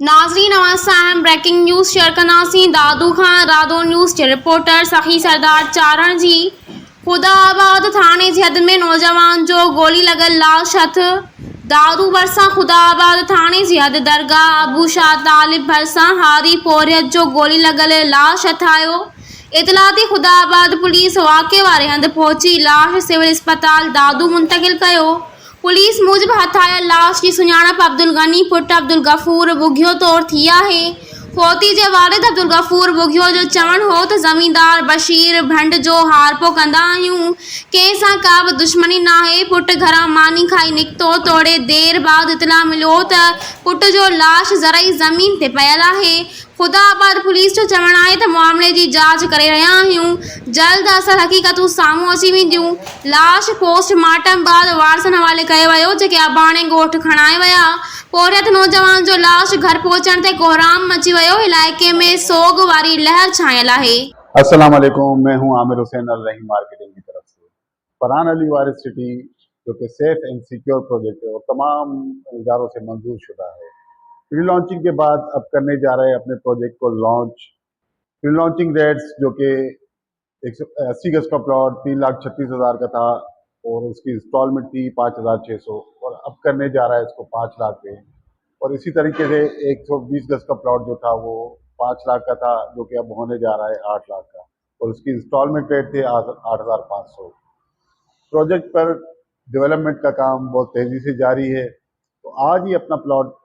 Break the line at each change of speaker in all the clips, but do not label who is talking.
नाज़रीन अवां breaking news share कंदासीं। दादू खां रादो न्यूज़ जे रिपोर्टर सखी सरदार चारण जी ख़ुदाबाद थाणे जी हद में नौजवान जो गोली लॻल लाश हथ। दादू भरिसां ख़ुदाबाद थाणे जी हद दरगाह अबू शाह तालिब भरिसां हारी पोरियत जो गोली लॻल लाश हथ आयो। इतलाती ख़ुदाबाद पुलिस वाक़े वारे हंधि पहुची लाश सिविल अस्पताल दादू मुंतक़िल कयो। पुलिस मूजिब हथ आयल लाश की सुञाणप अब्दुल गनी पुट अब्दुल गफूर बुघियो तौर थी आहे। फोती जे वारिद अब्दुल गफूर बुघियो जो चवण हो त ज़मींदार बशीर भंड जो हारपो कंदा आहियूं, कंहिं सां का बि दुश्मनी नाहे। पुट घरां मानी खाई निकितो। थोरे देर बाद इतला मिलियो त पुट जो लाश ज़रई ज़मीन ते पयल आहे। ख़ुदाबाद पुलिस जो चवण आहे त मामले जी जांच करे रहिया आहियूं। जल्द असल हक़ीक़तूं साम्हूं अची वेंदियूं। लाश पोस्टमार्टम बाद वारसनि हवाले कयो वियो, जेके अबाणे ॻोठ खणाए विया। पोरियत नौजवान जो लाश घर पहुचण ते कोहराम मची वियो। इलाइक़े में सोग वारी लहर छायल आहे।
अस्सलाम वालेकुम, मैं हूं आमिर हुसैन अल रहीम मार्केटिंग की तरफ से। फरहान अली वारिस सिटी जो कि सेफ एंड सिक्योर प्रोजेक्ट है और तमाम इदारों से मंजूर शुदा है, प्री लॉन्चिंग के बाद अब करने जा रहे हैं अपने प्रोजेक्ट को लॉन्च। प्री लॉन्चिंग रेट्स जो कि 180 गज का प्लॉट 3,36,000 का था और उसकी इंस्टॉलमेंट थी 5,600 और अब करने जा रहा है इसको 5 लाख पे। और इसी तरीके से 120 गज का प्लॉट जो था वो 5 लाख का था, जो कि अब होने जा रहा है 8 लाख का और उसकी इंस्टॉलमेंट रेट थे 8,500। प्रोजेक्ट पर डेवलपमेंट का काम बहुत तेज़ी से जारी है, तो आज ही अपना प्लॉट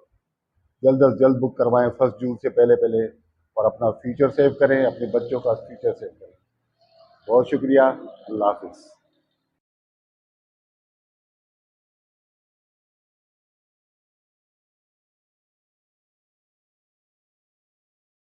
जल्द अज जल्द बुक करवाएं 1 जून से पहले पहले और अपना फ्यूचर सेव करें, अपने बच्चों का फ्यूचर सेव करें। बहुत शुक्रिया। अल्लाह हाफिज़।